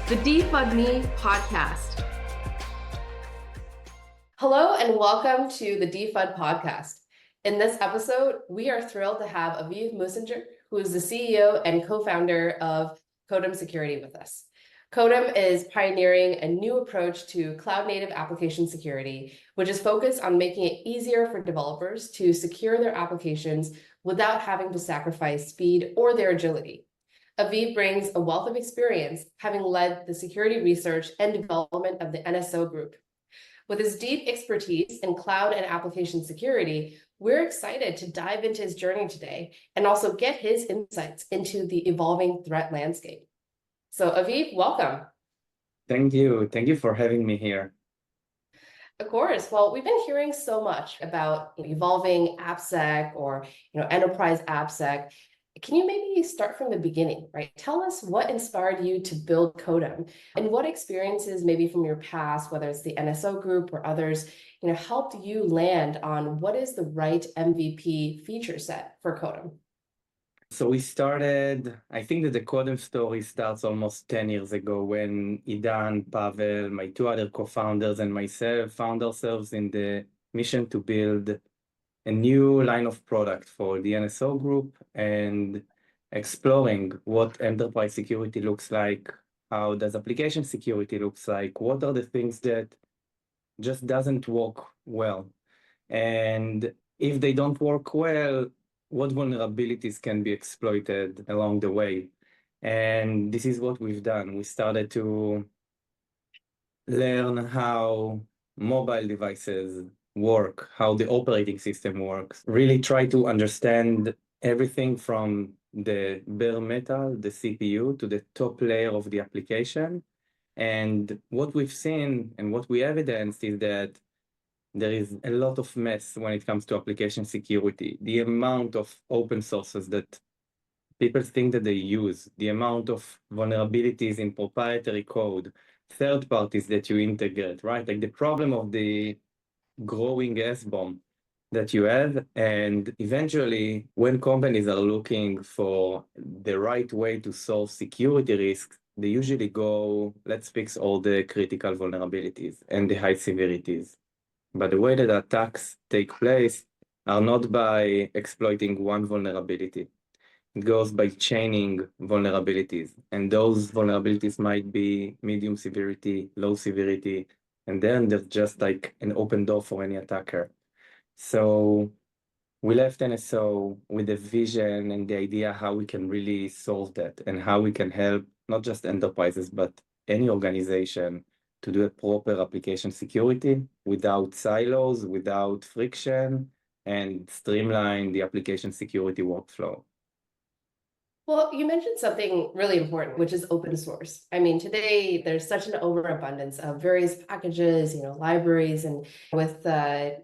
the DeFUD Me podcast. Hello and welcome to the DeFUD podcast. In this episode, we are thrilled to have Aviv Mussinger, who is the CEO and co-founder of Kodem Security with us. Kodem is pioneering a new approach to cloud-native application security, which is focused on making it easier for developers to secure their applications without having to sacrifice speed or their agility. Aviv brings a wealth of experience, having led the security research and development of the NSO Group. With his deep expertise in cloud and application security, we're excited to dive into his journey today and also get his insights into the evolving threat landscape. So Aviv, welcome. Thank you. Thank you for having me here. Of course. Well, we've been hearing so much about evolving AppSec or enterprise AppSec. Can you maybe start from the beginning, right? Tell us what inspired you to build Kodem and what experiences maybe from your past, whether it's the NSO Group or others, helped you land on what is the right MVP feature set for Kodem? So we started, I think that the Kodem story starts almost 10 years ago when Idan, Pavel, my two other co-founders, and myself found ourselves in the mission to build a new line of product for the NSO Group and exploring what enterprise security looks like, how does application security looks like, what are the things that just doesn't work well. And if they don't work well, what vulnerabilities can be exploited along the way. And this is what we've done. We started to learn how mobile devices work, how the operating system works, really try to understand everything from the bare metal, the CPU, to the top layer of the application. And what we've seen and what we evidenced is that there is a lot of mess when it comes to application security. The amount of open sources that people think that they use, the amount of vulnerabilities in proprietary code, third parties that you integrate, right? Like the problem of the growing S-bomb that you have. And eventually, when companies are looking for the right way to solve security risks, they usually go, let's fix all the critical vulnerabilities and the high severities. But the way that attacks take place are not by exploiting one vulnerability. It goes by chaining vulnerabilities. And those vulnerabilities might be medium severity, low severity, and then there's just like an open door for any attacker. So we left NSO with a vision and the idea how we can really solve that and how we can help not just enterprises, but any organization to do a proper application security without silos, without friction, and streamline the application security workflow. Well, you mentioned something really important, which is open source. I mean, today there's such an overabundance of various packages, libraries, and with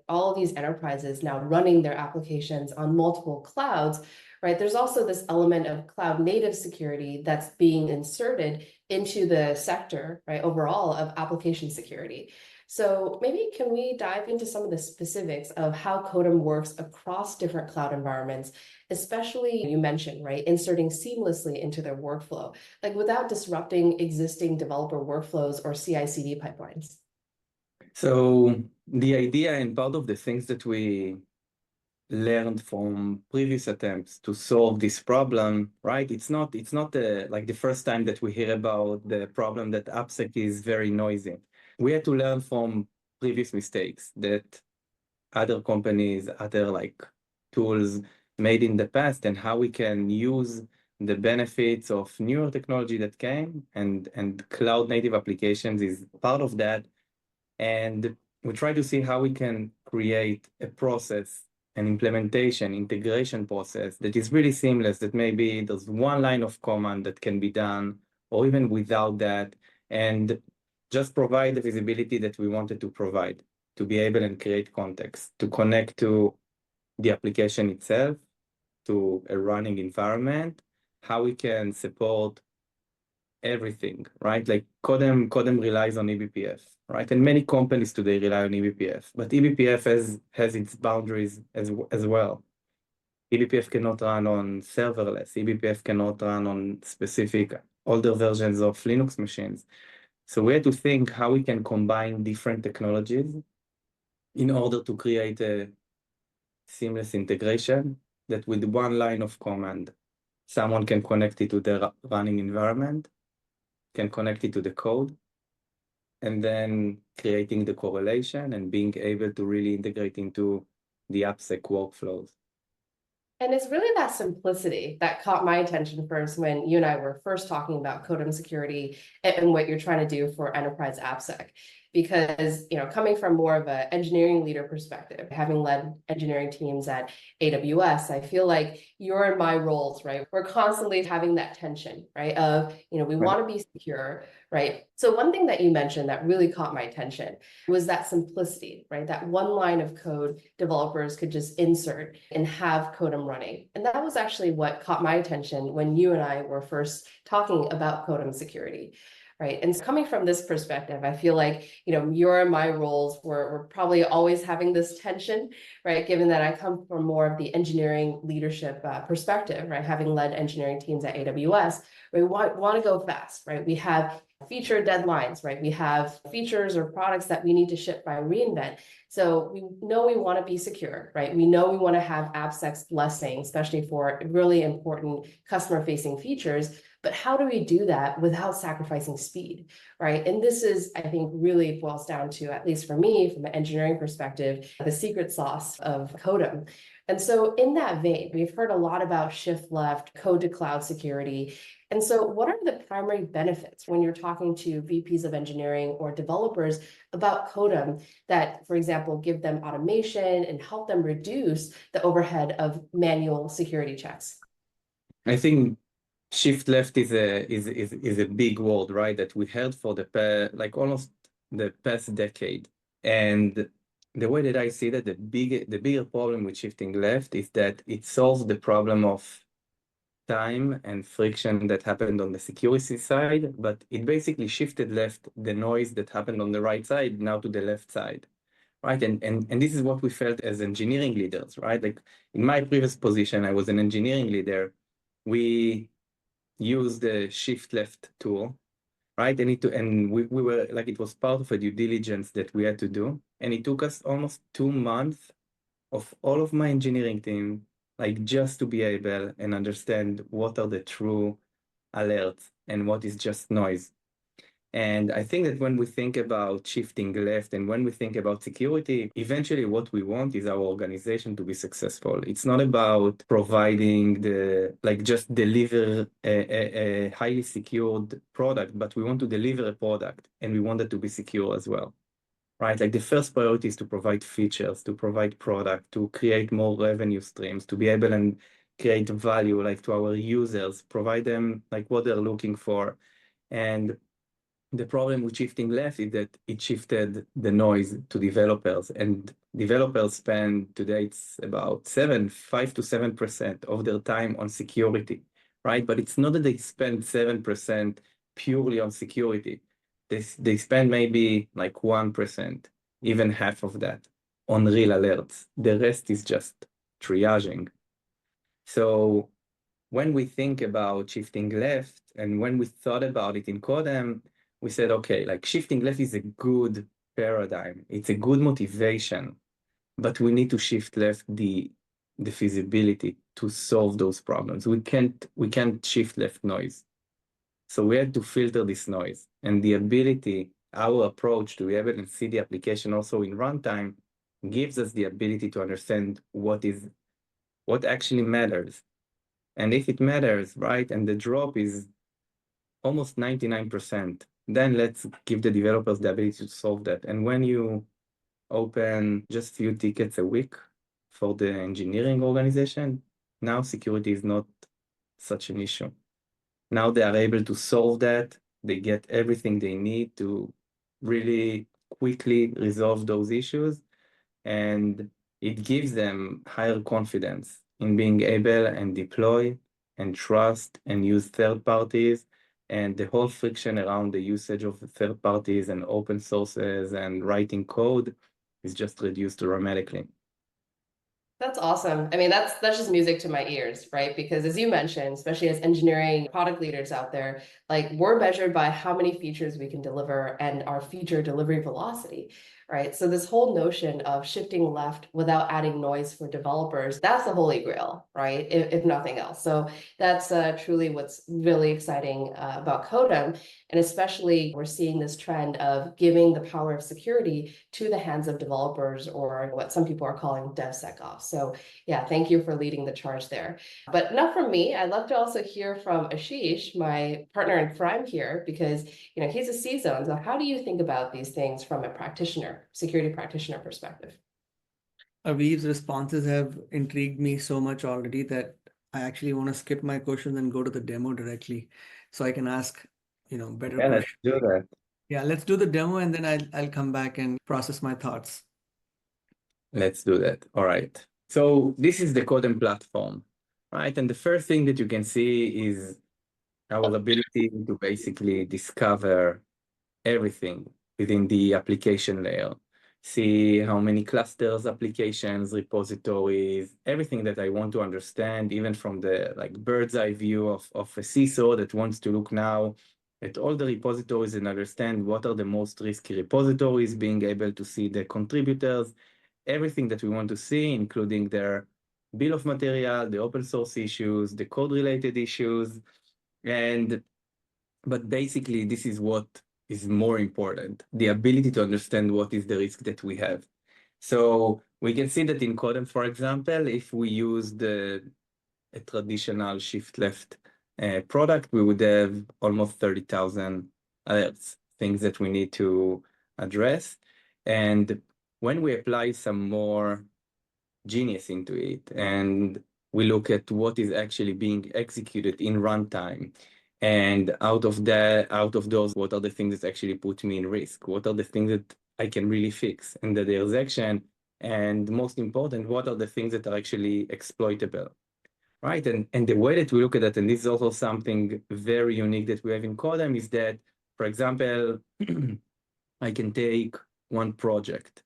all of these enterprises now running their applications on multiple clouds, right? There's also this element of cloud native security that's being inserted into the sector, right, overall of application security. So maybe can we dive into some of the specifics of how Kodem works across different cloud environments, especially you mentioned, right, inserting seamlessly into their workflow, like without disrupting existing developer workflows or CI/CD pipelines? So the idea and part of the things that we learned from previous attempts to solve this problem, right? It's not like the first time that we hear about the problem that AppSec is very noisy. We had to learn from previous mistakes that other companies, other like tools made in the past, and how we can use the benefits of newer technology that came, and cloud native applications is part of that. And we try to see how we can create a process, an implementation, integration process that is really seamless, that maybe there's one line of command that can be done, or even without that, and just provide the visibility that we wanted to provide, to be able and create context, to connect to the application itself, to a running environment, how we can support everything, right? Like Kodem relies on eBPF, right? And many companies today rely on eBPF, but eBPF has its boundaries as well. eBPF cannot run on serverless. eBPF cannot run on specific older versions of Linux machines. So we had to think how we can combine different technologies in order to create a seamless integration that with one line of command, someone can connect it to the running environment, can connect it to the code, and then creating the correlation and being able to really integrate into the AppSec workflows. And it's really that simplicity that caught my attention first when you and I were first talking about Kodem Security and what you're trying to do for enterprise AppSec. Because, coming from more of an engineering leader perspective, having led engineering teams at AWS, I feel like you're in my roles, right? We're constantly having that tension, right? Of, we want to be secure, right? So one thing that you mentioned that really caught my attention was that simplicity, right? That one line of code developers could just insert and have Kodem running. And that was actually what caught my attention when you and I were first talking about Kodem Security. Right. And coming from this perspective, I feel like, your and my roles we're probably always having this tension, right? Given that I come from more of the engineering leadership perspective, right? Having led engineering teams at AWS, we want to go fast, right? We have feature deadlines, right? We have features or products that we need to ship by reInvent. So we know we want to be secure, right? We know we want to have AppSec's blessing, especially for really important customer-facing features. But how do we do that without sacrificing speed, right? And this is, I think, really boils down to, at least for me, from an engineering perspective, the secret sauce of Kodem. And so in that vein, we've heard a lot about shift left, code to cloud security. And so what are the primary benefits when you're talking to VPs of engineering or developers about Kodem that, for example, give them automation and help them reduce the overhead of manual security checks? I think shift left is a big word, right? That we heard for like almost the past decade. And the way that I see that the bigger problem with shifting left is that it solves the problem of time and friction that happened on the security side, but it basically shifted left the noise that happened on the right side now to the left side, right? And this is what we felt as engineering leaders, right? Like in my previous position, I was an engineering leader. We used the shift left tool, right? And we were like, it was part of a due diligence that we had to do. And it took us almost 2 months of all of my engineering team, like just to be able and understand what are the true alerts and what is just noise. And I think that when we think about shifting left and when we think about security, eventually what we want is our organization to be successful. It's not about providing just deliver a highly secured product, but we want to deliver a product and we want it to be secure as well, right? Like the first priority is to provide features, to provide product, to create more revenue streams, to be able and create value like to our users, provide them like what they're looking for. And the problem with shifting left is that it shifted the noise to developers, and developers spend today it's about 5 to 7% of their time on security, right? But it's not that they spend 7% purely on security. They spend maybe like 1%, even half of that on real alerts. The rest is just triaging. So when we think about shifting left and when we thought about it in Kodem, we said, okay, like shifting left is a good paradigm. It's a good motivation, but we need to shift left the feasibility to solve those problems. We can't shift left noise. So we had to filter this noise, and the ability, our approach to be able to see the application also in runtime gives us the ability to understand what actually matters. And if it matters, right, and the drop is almost 99%, then let's give the developers the ability to solve that. And when you open just few tickets a week for the engineering organization, now security is not such an issue. Now they are able to solve that. They get everything they need to really quickly resolve those issues. And it gives them higher confidence in being able and deploy and trust and use third parties. And the whole friction around the usage of third parties and open sources and writing code is just reduced dramatically. That's awesome. I mean, that's just music to my ears, right? Because as you mentioned, especially as engineering product leaders out there, like we're measured by how many features we can deliver and our feature delivery velocity, right? So this whole notion of shifting left without adding noise for developers, that's the holy grail, right? If nothing else. So that's truly what's really exciting about Kodem. And especially we're seeing this trend of giving the power of security to the hands of developers, or what some people are calling DevSecOps. So yeah, thank you for leading the charge there. But enough from me. I'd love to also hear from Ashish, my partner in crime here, because he's a CISO. So how do you think about these things from a practitioner, security practitioner perspective? Aviv's responses have intrigued me so much already that I actually want to skip my questions and go to the demo directly so I can ask, better Yeah, let's questions. do that. Yeah, let's do the demo and then I'll come back and process my thoughts. Let's do that. All right. So this is the Kodem platform, right? And the first thing that you can see is our ability to basically discover everything within the application layer. See how many clusters, applications, repositories, everything that I want to understand, even from the bird's eye view of a CISO that wants to look now at all the repositories and understand what are the most risky repositories, being able to see the contributors, everything that we want to see, including their bill of material, the open source issues, the code related issues. But basically, this is what is more important, the ability to understand what is the risk that we have. So we can see that in Kodem, for example, if we use a traditional shift left product, we would have almost 30,000 alerts, things that we need to address. And when we apply some more genius into it and we look at what is actually being executed in runtime, and out of those, what are the things that actually put me in risk? What are the things that I can really fix in the transaction? And most important, what are the things that are actually exploitable, right? And the way that we look at it, and this is also something very unique that we have in Kodem, is that, for example, I can take one project,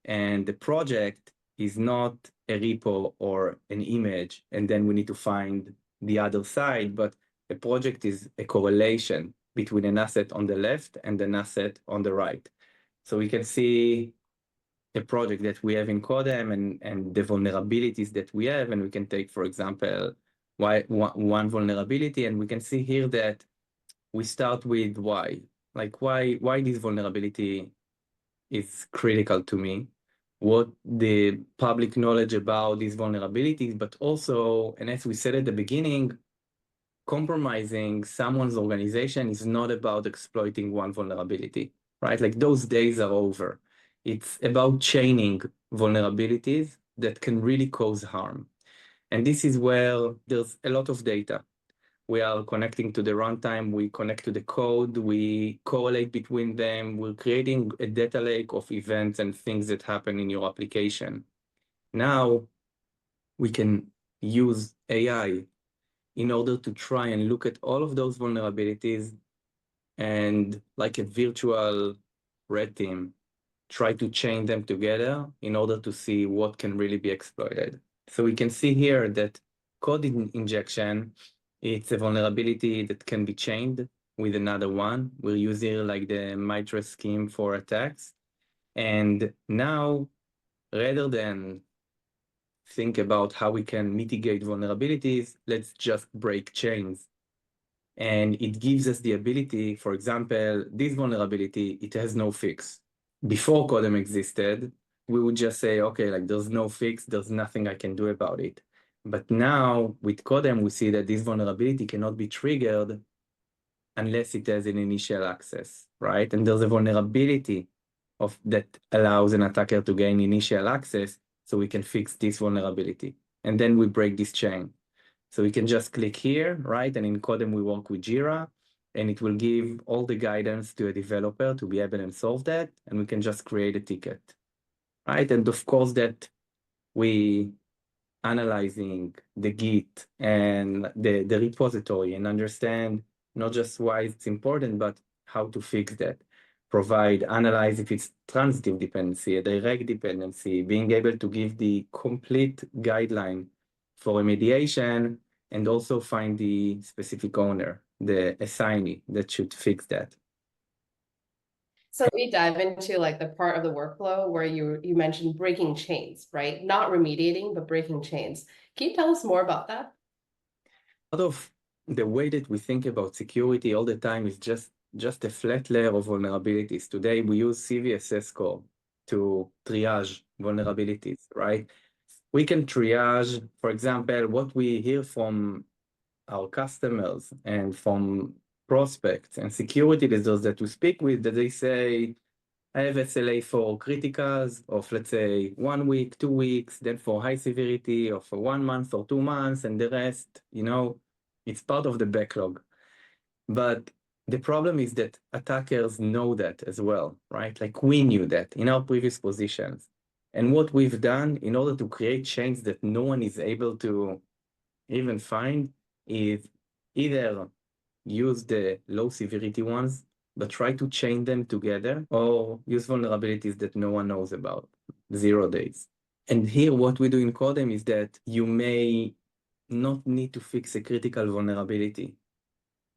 and the project is not a repo or an image, and then we need to find the other side, but a project is a correlation between an asset on the left and an asset on the right. So we can see a project that we have in Kodem and the vulnerabilities that we have, and we can take, for example, one vulnerability, and we can see here that we start with why. Like why this vulnerability is critical to me, what the public knowledge about these vulnerabilities, but also, and as we said at the beginning, compromising someone's organization is not about exploiting one vulnerability, right? Like those days are over. It's about chaining vulnerabilities that can really cause harm. And this is where there's a lot of data. We are connecting to the runtime, we connect to the code, we correlate between them, we're creating a data lake of events and things that happen in your application. Now, we can use AI in order to try and look at all of those vulnerabilities and, like a virtual red team, try to chain them together in order to see what can really be exploited. So we can see here that code injection, it's a vulnerability that can be chained with another one. We're using like the MITRE scheme for attacks. And now, rather than think about how we can mitigate vulnerabilities, let's just break chains. And it gives us the ability, for example, this vulnerability, it has no fix. Before Kodem existed, we would just say, okay, like there's no fix, there's nothing I can do about it. But now with Kodem, we see that this vulnerability cannot be triggered unless it has an initial access, right? And there's a vulnerability that allows an attacker to gain initial access so we can fix this vulnerability. And then we break this chain. So we can just click here, right? And in Kodem, we work with Jira, and it will give all the guidance to a developer to be able to solve that. And we can just create a ticket, right? And of course, that we analyzing the Git and the repository and understand not just why it's important, but how to fix that. analyze if it's transitive dependency, a direct dependency, being able to give the complete guideline for remediation, and also find the specific owner, the assignee that should fix that. So we dive into like the part of the workflow where you mentioned breaking chains, right? Not remediating, but breaking chains. Can you tell us more about that? Part of the way that we think about security all the time is just a flat layer of vulnerabilities. Today, we use CVSS score to triage vulnerabilities, right? We can triage, for example, what we hear from our customers and from prospects and security leaders that we speak with, that they say, I have SLA for criticals of, let's say, 1 week, 2 weeks, then for high severity of 1 month or 2 months, and the rest, it's part of the backlog. But the problem is that attackers know that as well, right? Like we knew that in our previous positions. And what we've done in order to create chains that no one is able to even find is either use the low severity ones, but try to chain them together, or use vulnerabilities that no one knows about, 0 days. And here what we do in Kodem is that you may not need to fix a critical vulnerability,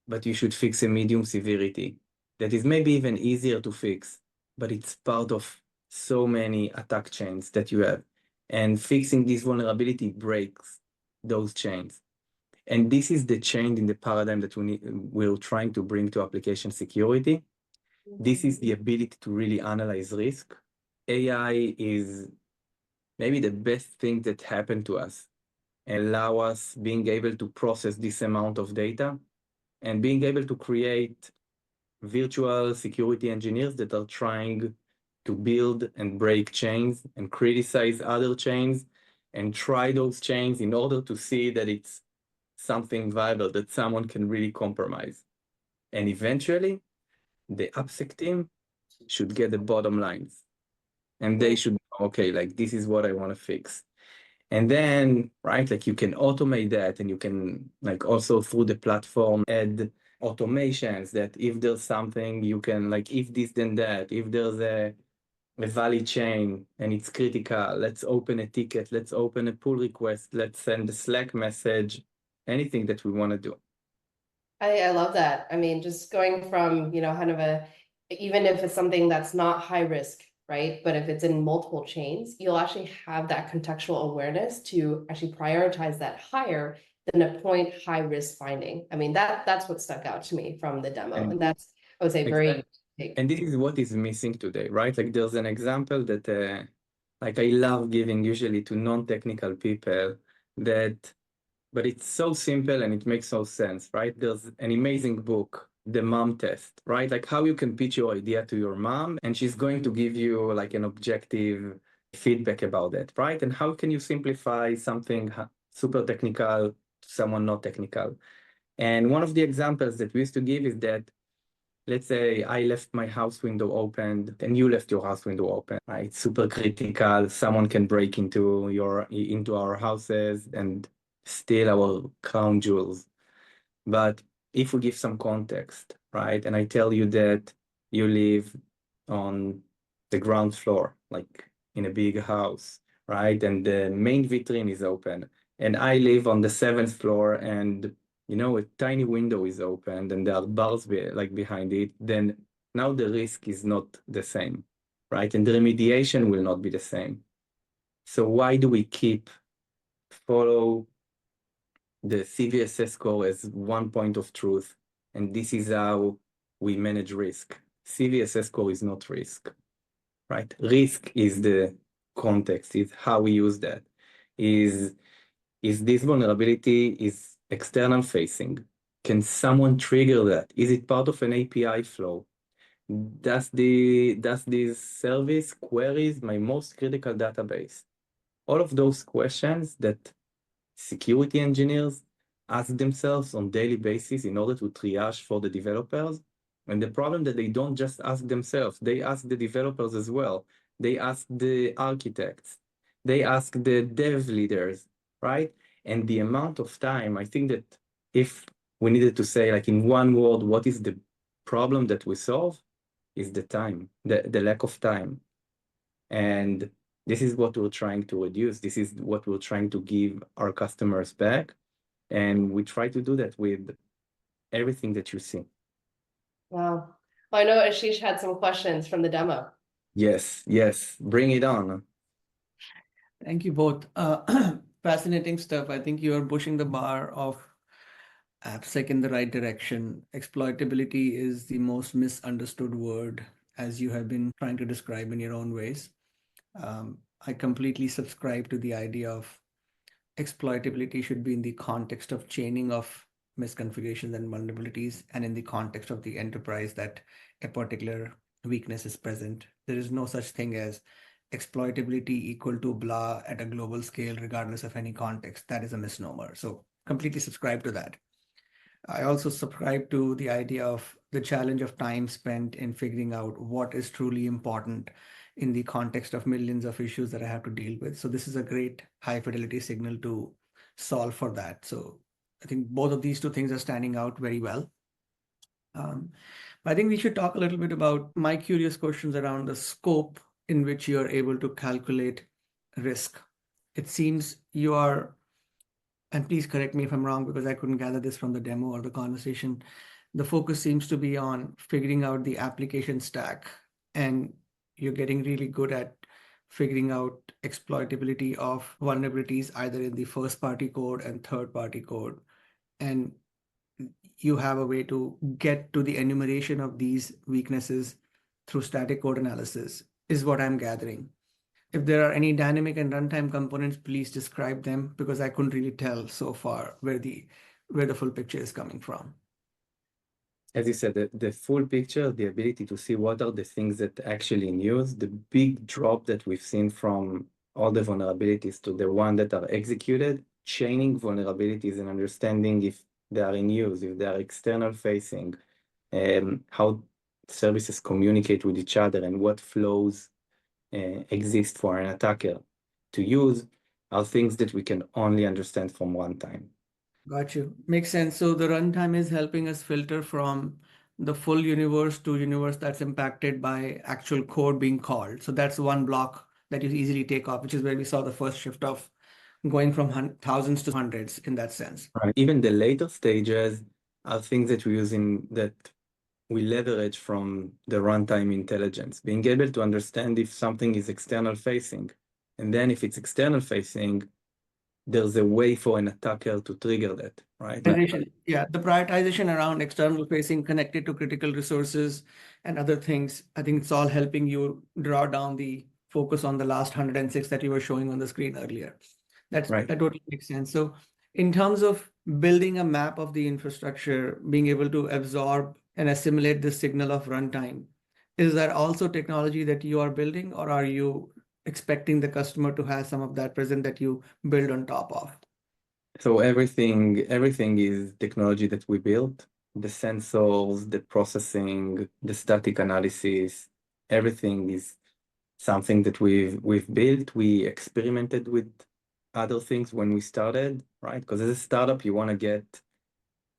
but you should fix a medium severity that is maybe even easier to fix, but it's part of so many attack chains that you have. And fixing this vulnerability breaks those chains. And this is the change in the paradigm that we're trying to bring to application security. This is the ability to really analyze risk. AI is maybe the best thing that happened to us, and allow us being able to process this amount of data and being able to create virtual security engineers that are trying to build and break chains and criticize other chains and try those chains in order to see that it's something viable that someone can really compromise. And eventually, the AppSec team should get the bottom lines. And they should, okay, like this is what I want to fix. And then, right, like you can automate that, and you can like also through the platform add automations that if there's something you can like, if this then that, if there's a valid chain and it's critical, let's open a ticket, let's open a pull request, let's send a Slack message, anything that we want to do. I love that. I mean, just going from, kind of even if it's something that's not high risk, right? But if it's in multiple chains, you'll actually have that contextual awareness to actually prioritize that higher than a point high risk finding. I mean, that's what stuck out to me from the demo. And that's, I would say, very big. And this is what is missing today, right? Like there's an example that like I love giving usually to non-technical people but it's so simple and it makes no sense, right? There's an amazing book, The Mom Test, right? Like how you can pitch your idea to your mom and she's going to give you like an objective feedback about it, right? And how can you simplify something super technical to someone not technical? And one of the examples that we used to give is that, let's say I left my house window open and you left your house window open, right? It's super critical. Someone can break into our houses and steal our crown jewels. But if we give some context, right? And I tell you that you live on the ground floor, like in a big house, right? And the main vitrine is open. And I live on the 7th floor and a tiny window is opened and there are bars behind it, then now the risk is not the same, right? And the remediation will not be the same. So why do we follow the CVSS score as one point of truth? And this is how we manage risk. CVSS score is not risk, right? Risk is the context, is how we use that. Is this vulnerability is external facing? Can someone trigger that? Is it part of an API flow? Does this service queries my most critical database? All of those questions that security engineers ask themselves on daily basis in order to triage for the developers. And the problem that they don't just ask themselves, they ask the developers as well. They ask the architects. They ask the dev leaders, right? And the amount of time, I think that if we needed to say like in one word, what is the problem that we solve? is the time, the lack of time. And this is what we're trying to reduce. This is what we're trying to give our customers back. And we try to do that with everything that you see. Wow. Well, I know Ashish had some questions from the demo. Yes, bring it on. Thank you both. Fascinating stuff. I think you are pushing the bar of AppSec in the right direction. Exploitability is the most misunderstood word, as you have been trying to describe in your own ways. I completely subscribe to the idea of exploitability should be in the context of chaining of misconfigurations and vulnerabilities, and in the context of the enterprise that a particular weakness is present. There is no such thing as exploitability equal to blah at a global scale, regardless of any context. That is a misnomer. So completely subscribe to that. I also subscribe to the idea of the challenge of time spent in figuring out what is truly important in the context of millions of issues that I have to deal with. So this is a great high fidelity signal to solve for that. So I think both of these two things are standing out very well. I think we should talk a little bit about my curious questions around the scope in which you are able to calculate risk. It seems you are, and please correct me if I'm wrong, because I couldn't gather this from the demo or the conversation. The focus seems to be on figuring out the application stack, and you're getting really good at figuring out exploitability of vulnerabilities either in the first party code and third party code. And you have a way to get to the enumeration of these weaknesses through static code analysis, is what I'm gathering. If there are any dynamic and runtime components, please describe them, because I couldn't really tell so far where the full picture is coming from. As you said, the full picture, the ability to see what are the things that actually in use, the big drop that we've seen from all the vulnerabilities to the one that are executed, chaining vulnerabilities and understanding if they are in use, if they are external facing, how services communicate with each other, and what flows exist for an attacker to use, are things that we can only understand from runtime. Got you. Makes sense. So the runtime is helping us filter from the full universe to universe that's impacted by actual code being called. So that's one block that you easily take off, which is where we saw the first shift of going from thousands to hundreds in that sense. Right. Even the later stages are things that we use that we leverage from the runtime intelligence, being able to understand if something is external facing. And then if it's external facing, there's a way for an attacker to trigger that, right? Yeah, the prioritization around external facing connected to critical resources and other things, I think it's all helping you draw down the focus on the last 106 that you were showing on the screen earlier. That totally makes sense. So in terms of building a map of the infrastructure, being able to absorb and assimilate the signal of runtime, is that also technology that you are building, or are you expecting the customer to have some of that present that you build on top of? So everything is technology that we built. The sensors, the processing, the static analysis, everything is something that we've built. We experimented with other things when we started, right? Because as a startup, you want to get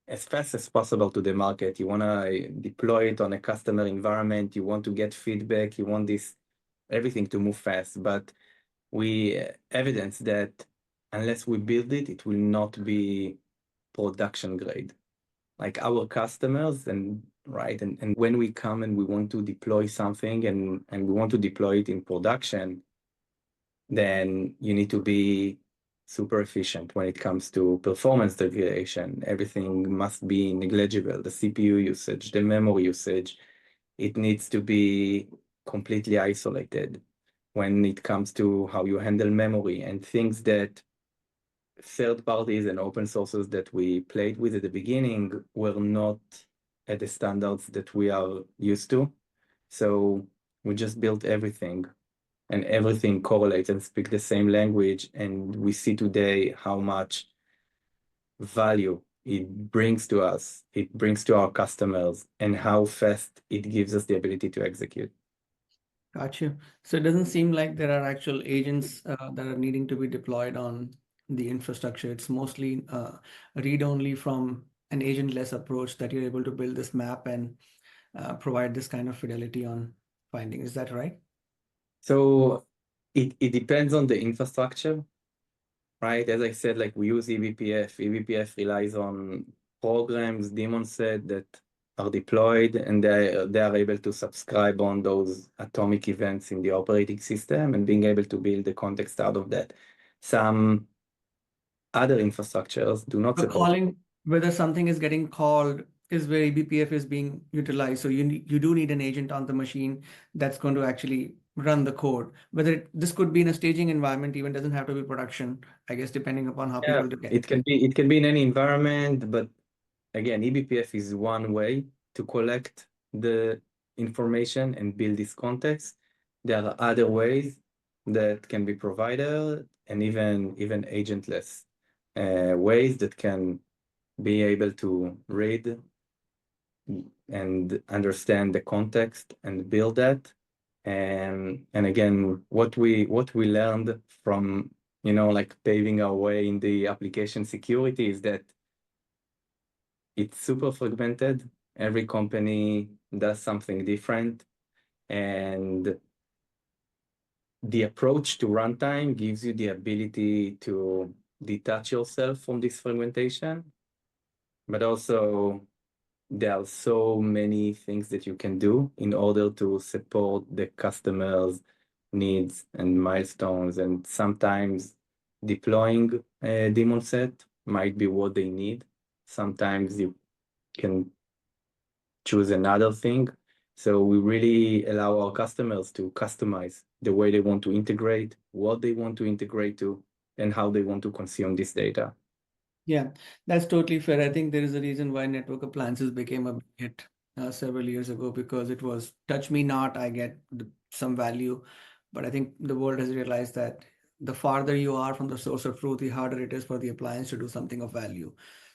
as fast as possible to the market. You want to deploy it on a customer environment. You want to get feedback. You want everything to move fast. But we evidence that unless we build it, it will not be production grade. Like our customers, and when we come and we want to deploy something and we want to deploy it in production, then you need to be super efficient when it comes to performance degradation. Everything must be negligible. The CPU usage, the memory usage, it needs to be completely isolated when it comes to how you handle memory and things that third parties and open sources that we played with at the beginning were not at the standards that we are used to. So we just built everything, and everything correlates and speak the same language. And we see today how much value it brings to us, it brings to our customers, and how fast it gives us the ability to execute. Got you. So it doesn't seem like there are actual agents that are needing to be deployed on the infrastructure. It's mostly read only from an agentless approach that you're able to build this map and provide this kind of fidelity on finding. Is that right? So it depends on the infrastructure, right? As I said, like we use eBPF. eBPF relies on programs, daemon set that are deployed, and they are able to subscribe on those atomic events in the operating system and being able to build the context out of that. Some other infrastructures do not So support. calling whether something is getting called is where eBPF is being utilized. So you do need an agent on the machine that's going to actually run the code. Whether this could be in a staging environment, even doesn't have to be production, I guess, depending upon how Yeah, people do it. it can be in any environment, but again, eBPF is one way to collect the information and build this context. There are other ways that can be provided, and even agentless ways that can be able to read and understand the context and build that. And again, what we learned from, you know, like paving our way in the application security is that it's super fragmented. Every company does something different, and the approach to runtime gives you the ability to detach yourself from this fragmentation, but also there are so many things that you can do in order to support the customer's needs and milestones. And sometimes deploying a daemon set might be what they need. Sometimes you can choose another thing. So we really allow our customers to customize the way they want to integrate, what they want to integrate to, and how they want to consume this data. Yeah, that's totally fair. I think there is a reason why network appliances became a hit several years ago, because it was touch me not, I get some value. But I think the world has realized that the farther you are from the source of truth, the harder it is for the appliance to do something of value.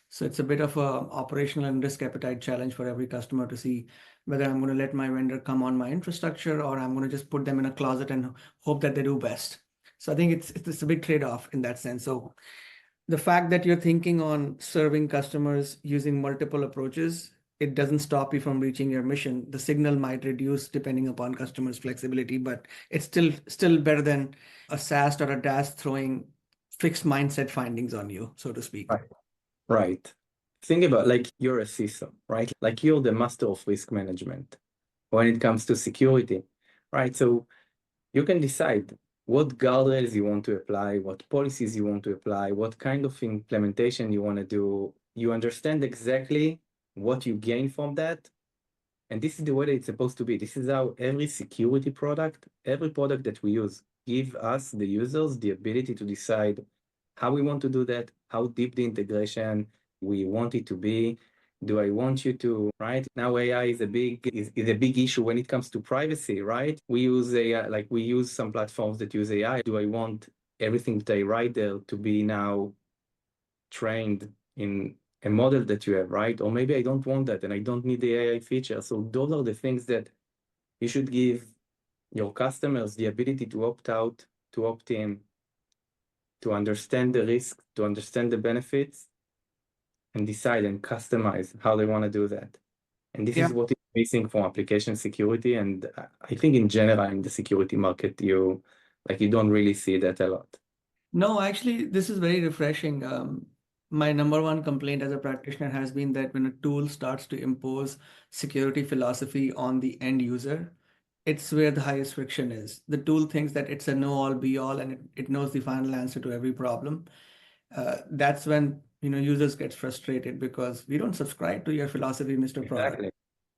So it's a bit of a operational and risk appetite challenge for every customer to see whether I'm going to let my vendor come on my infrastructure, or I'm going to just put them in a closet and hope that they do best. So I think it's a big trade-off in that sense. So the fact that you're thinking on serving customers using multiple approaches, it doesn't stop you from reaching your mission. The signal might reduce depending upon customers' flexibility, but it's still better than a SAST or a DAST throwing fixed mindset findings on you, so to speak. Right. Think about, like, you're a CISO, right? Like you're the master of risk management when it comes to security, right? So you can decide what guardrails you want to apply, what policies you want to apply, what kind of implementation you want to do. You understand exactly what you gain from that. And this is the way that it's supposed to be. This is how every security product, every product that we use, give us, the users, the ability to decide how we want to do that, how deep the integration we want it to be. Do I want you to, right? Now AI is a big issue when it comes to privacy, right? We use AI, like we use some platforms that use AI. Do I want everything that I write there to be now trained in a model that you have, right? Or maybe I don't want that and I don't need the AI feature. So those are the things that you should give your customers the ability to opt out, to opt in, to understand the risk, to understand the benefits, and decide and customize how they want to do that. And this is what is missing from application security. And I think in general, in the security market, you don't really see that a lot. No, actually, this is very refreshing. My number one complaint as a practitioner has been that when a tool starts to impose security philosophy on the end user, it's where the highest friction is. The tool thinks that it's a know-all, be-all, and it knows the final answer to every problem. That's when users get frustrated because we don't subscribe to your philosophy, Mr. Product. Exactly.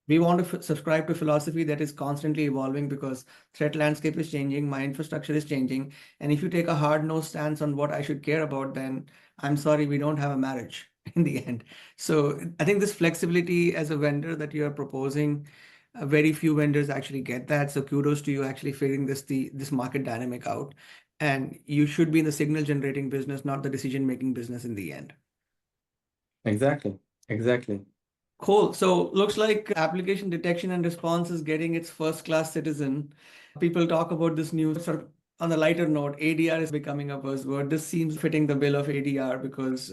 We want to subscribe to philosophy that is constantly evolving because threat landscape is changing, my infrastructure is changing. And if you take a hard-nosed stance on what I should care about, then I'm sorry, we don't have a marriage in the end. So I think this flexibility as a vendor that you are proposing, very few vendors actually get that. So kudos to you actually figuring this market dynamic out. And you should be in the signal generating business, not the decision-making business in the end. Exactly. Cool. So looks like application detection and response is getting its first-class citizen. People talk about this new sort of on the lighter note, ADR is becoming a buzzword. This seems fitting the bill of ADR because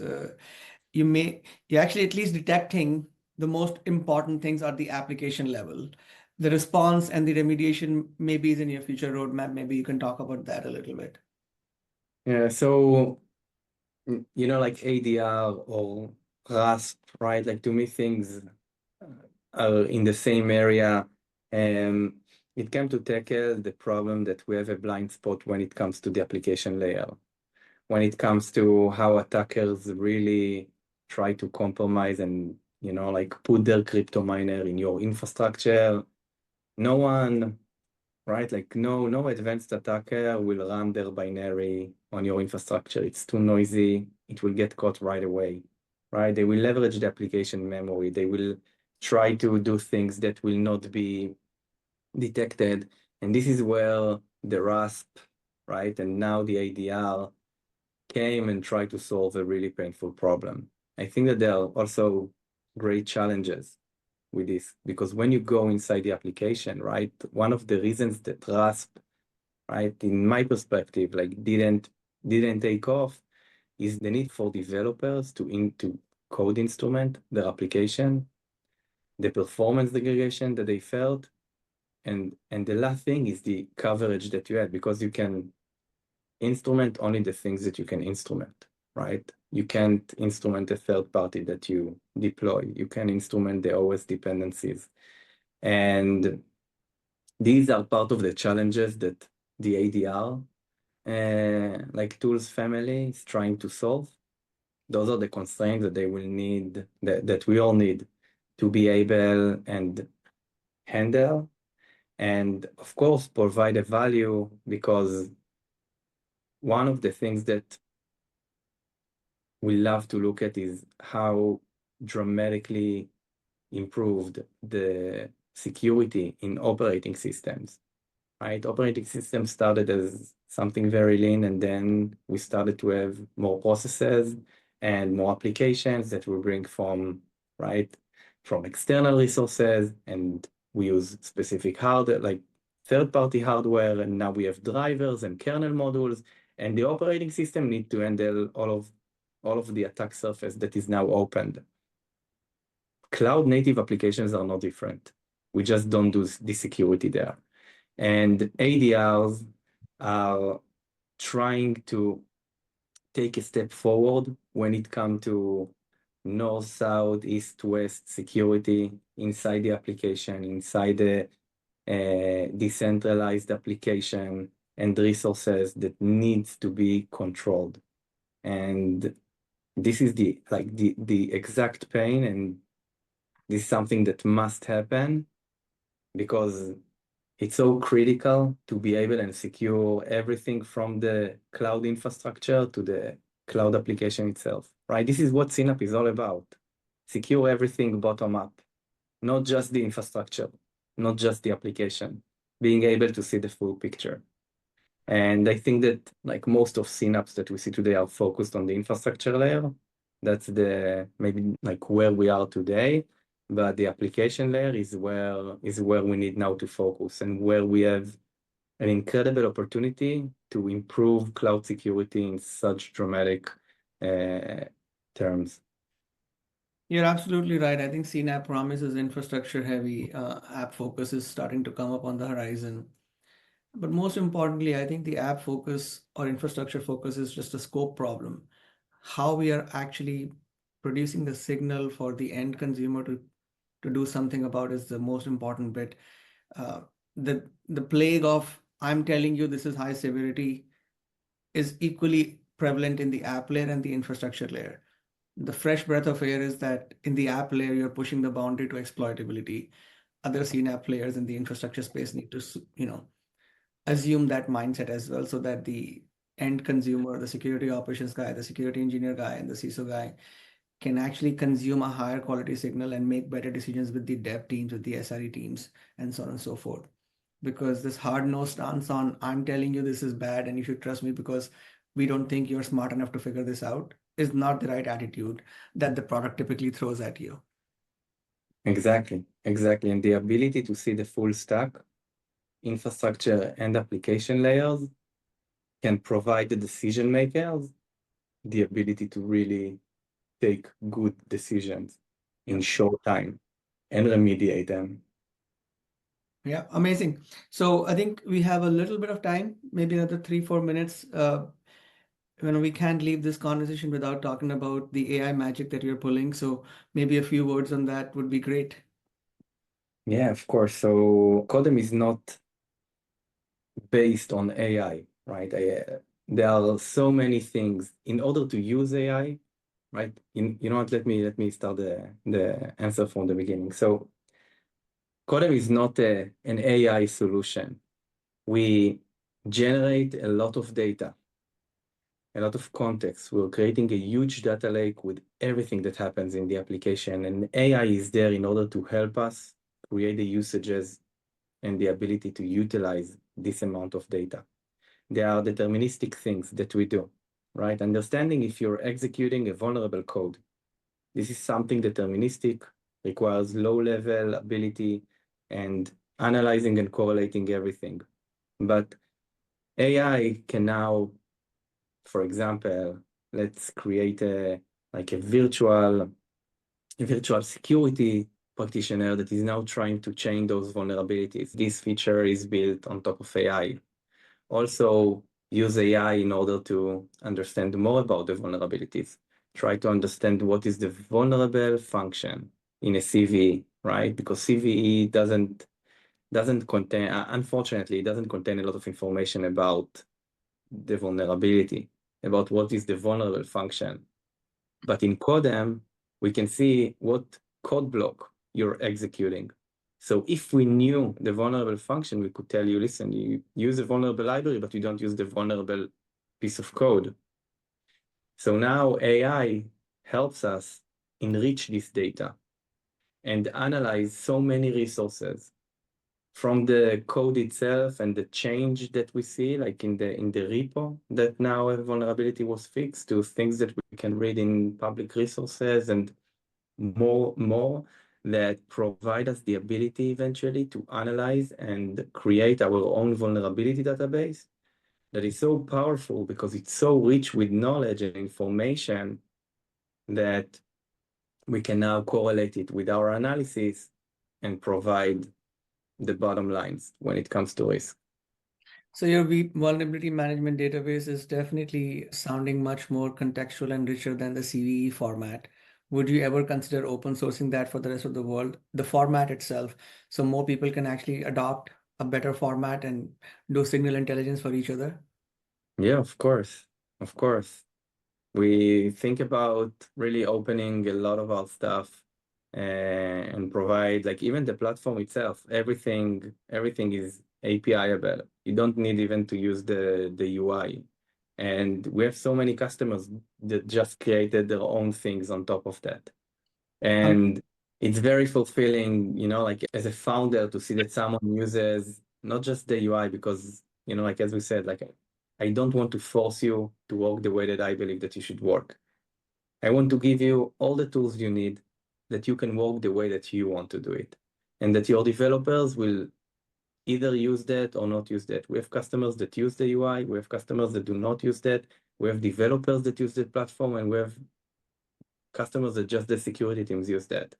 you're actually at least detecting the most important things are the application level. The response and the remediation maybe is in your future roadmap. Maybe you can talk about that a little bit. Yeah, so like ADR or RASP, right? Like to me, things are in the same area. It came to tackle the problem that we have a blind spot when it comes to the application layer, when it comes to how attackers really try to compromise and like put their crypto miner in your infrastructure. No one, right? Like no advanced attacker will run their binary on your infrastructure. It's too noisy. It will get caught right away, right? They will leverage the application memory. They will try to do things that will not be detected. And this is where the RASP, right? And now the ADR came and tried to solve a really painful problem. I think that there are also great challenges with this, because when you go inside the application, right, one of the reasons that RASP, right, in my perspective, like didn't take off is the need for developers to code instrument their application, the performance degradation that they felt, and the last thing is the coverage that you had, because you can instrument only the things that you can instrument, right? You can't instrument a third party that you deploy. You can instrument the OS dependencies. And these are part of the challenges that the ADR, like tools family, is trying to solve. Those are the constraints that they will need, that we all need to be able and handle. And of course, provide a value, because one of the things that we love to look at is how dramatically improved the security in operating systems, right? Operating systems started as something very lean, and then we started to have more processes and more applications that we bring from external resources, and we use specific hardware, like third-party hardware, and now we have drivers and kernel modules, and the operating system need to handle all of the attack surface that is now opened. Cloud native applications are no different. We just don't do the security there. And ADRs are trying to take a step forward when it comes to north, south, east, west security inside the application, inside the decentralized application and resources that needs to be controlled. And this is the exact pain, and this is something that must happen, because it's so critical to be able and secure everything from the cloud infrastructure to the cloud application itself, right? This is what CNAPP is all about. Secure everything bottom up, not just the infrastructure, not just the application, being able to see the full picture. And I think that like most of CNAPPs that we see today are focused on the infrastructure layer. That's maybe like where we are today. But the application layer is where we need now to focus, and where we have an incredible opportunity to improve cloud security in such dramatic terms. You're absolutely right. I think CNAPP promises infrastructure heavy. App focus is starting to come up on the horizon. But most importantly, I think the app focus or infrastructure focus is just a scope problem. How we are actually producing the signal for the end consumer to do something about is the most important bit. The plague of I'm telling you this is high severity is equally prevalent in the app layer and the infrastructure layer. The fresh breath of air is that in the app layer, you're pushing the boundary to exploitability. Other CNAPP players in the infrastructure space need to, assume that mindset as well, so that the end consumer, the security operations guy, the security engineer guy, and the CISO guy can actually consume a higher quality signal and make better decisions with the dev teams, with the SRE teams, and so on and so forth. Because this hard-nosed stance on I'm telling you this is bad and you should trust me because we don't think you're smart enough to figure this out is not the right attitude that the product typically throws at you. Exactly. And the ability to see the full stack, infrastructure and application layers, can provide the decision makers the ability to really take good decisions. in short time and remediate them. Yeah, amazing. So I think we have a little bit of time, maybe another 3-4 minutes. We can't leave this conversation without talking about the AI magic that you're pulling. So maybe a few words on that would be great. Yeah, of course. So Kodem is not based on AI, right? There are so many things in order to use AI, right? You know what? Let me start the answer from the beginning. So Kodem is not an AI solution. We generate a lot of data, a lot of context. We're creating a huge data lake with everything that happens in the application, and AI is there in order to help us create the usages and the ability to utilize this amount of data. There are deterministic things that we do, right? Understanding if you're executing a vulnerable code. This is something deterministic, requires low-level ability and analyzing and correlating everything. But AI can now, for example, let's create a virtual security practitioner that is now trying to change those vulnerabilities. This feature is built on top of AI. Also use AI in order to understand more about the vulnerabilities. Try to understand what is the vulnerable function in a CVE, right? Because CVE doesn't contain, unfortunately, it doesn't contain a lot of information about the vulnerability, about what is the vulnerable function. But in Kodem, we can see what code block you're executing. So if we knew the vulnerable function, we could tell you, listen, you use a vulnerable library, but you don't use the vulnerable piece of code. So now AI helps us enrich this data and analyze so many resources from the code itself and the change that we see, like in the repo, that now a vulnerability was fixed, to things that we can read in public resources and more that provide us the ability eventually to analyze and create our own vulnerability database that is so powerful because it's so rich with knowledge and information that we can now correlate it with our analysis and provide the bottom lines when it comes to risk. So your vulnerability management database is definitely sounding much more contextual and richer than the CVE format. Would you ever consider open sourcing that for the rest of the world, the format itself, so more people can actually adopt a better format and do signal intelligence for each other? Yeah, of course. Of course. We think about really opening a lot of our stuff and provide, like, even the platform itself, everything is API-able. You don't need even to use the UI. And we have so many customers that just created their own things on top of that. And it's very fulfilling, like as a founder, to see that someone uses not just the UI, because, like as we said, like I don't want to force you to work the way that I believe that you should work. I want to give you all the tools you need that you can work the way that you want to do it, and that your developers will either use that or not use that. We have customers that use the UI, we have customers that do not use that, we have developers that use that platform, and we have customers that just the security teams use that.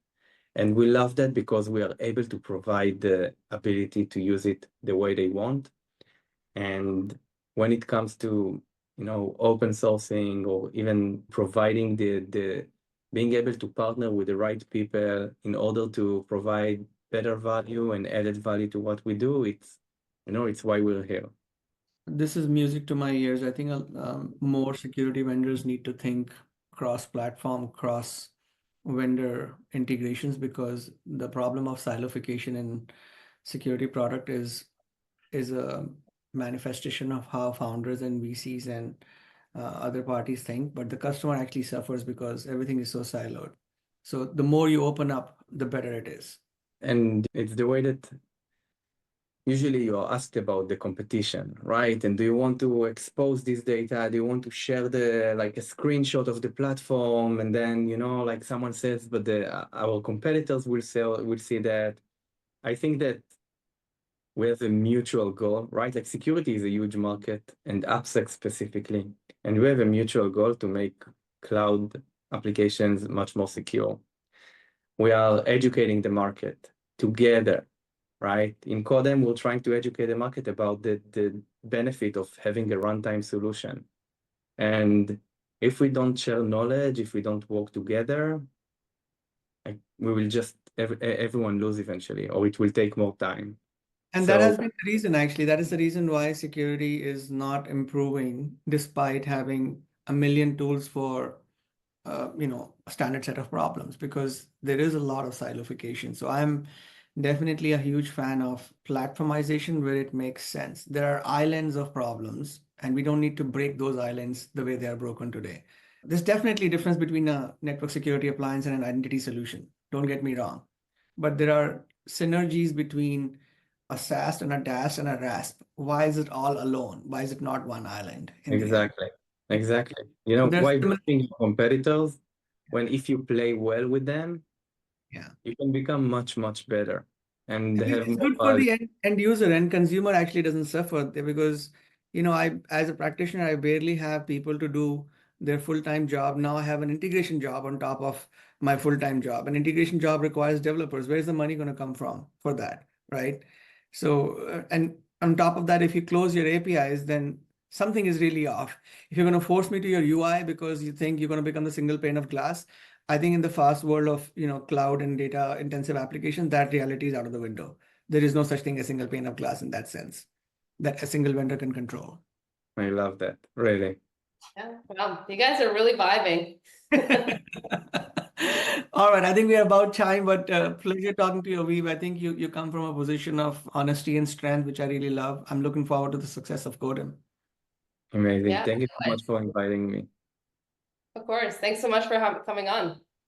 And we love that because we are able to provide the ability to use it the way they want. And when it comes to, open sourcing or even providing the being able to partner with the right people in order to provide better value and added value to what we do, it's why we're here. This is music to my ears. I think more security vendors need to think cross-platform, cross-vendor integrations, because the problem of siloification in security product is a manifestation of how founders and VCs and other parties think, but the customer actually suffers because everything is so siloed. So the more you open up, the better it is. And it's the way that usually you're asked about the competition, right? And do you want to expose this data? Do you want to share like a screenshot of the platform? And then, like someone says, but our competitors will see that. I think that we have a mutual goal, right? Like security is a huge market, and AppSec specifically. And we have a mutual goal to make cloud applications much more secure. we are educating the market together, right? In Kodem, we're trying to educate the market about the benefit of having a runtime solution. And if we don't share knowledge, if we don't work together, we will just everyone lose eventually, or it will take more time. And that has been the reason, actually. That is the reason why security is not improving despite having a million tools for, a standard set of problems, because there is a lot of siloification. So I'm definitely a huge fan of platformization where it makes sense. There are islands of problems, and we don't need to break those islands the way they are broken today. There's definitely a difference between a network security appliance and an identity solution. Don't get me wrong. But there are synergies between a SAST and a DAST and a RASP. Why is it all alone? Why is it not one island? Exactly. You So know, there's why similar- beating competitors when if you play well with them, Yeah. you can become much, much better and have It's more good for value. the end user. And consumer actually doesn't suffer there, because I, as a practitioner, I barely have people to do their full-time job. Now I have an integration job on top of my full-time job. An integration job requires developers. Where's the money going to come from for that, right? So and on top of that, if you close your APIs, then something is really off. If you're going to force me to your UI because you think you're going to become the single pane of glass, I think in the fast world of cloud and data intensive applications, that reality is out of the window. There is no such thing as single pane of glass in that sense that a single vendor can control. I love that, really. Yeah, wow, you guys are really vibing. All right, I think we are about time, but pleasure talking to you, Aviv. I think you come from a position of honesty and strength, which I really love. I'm looking forward to the success of Kodem. Amazing. Yeah, Thank you so much for inviting me. of course. Thanks so much for coming on.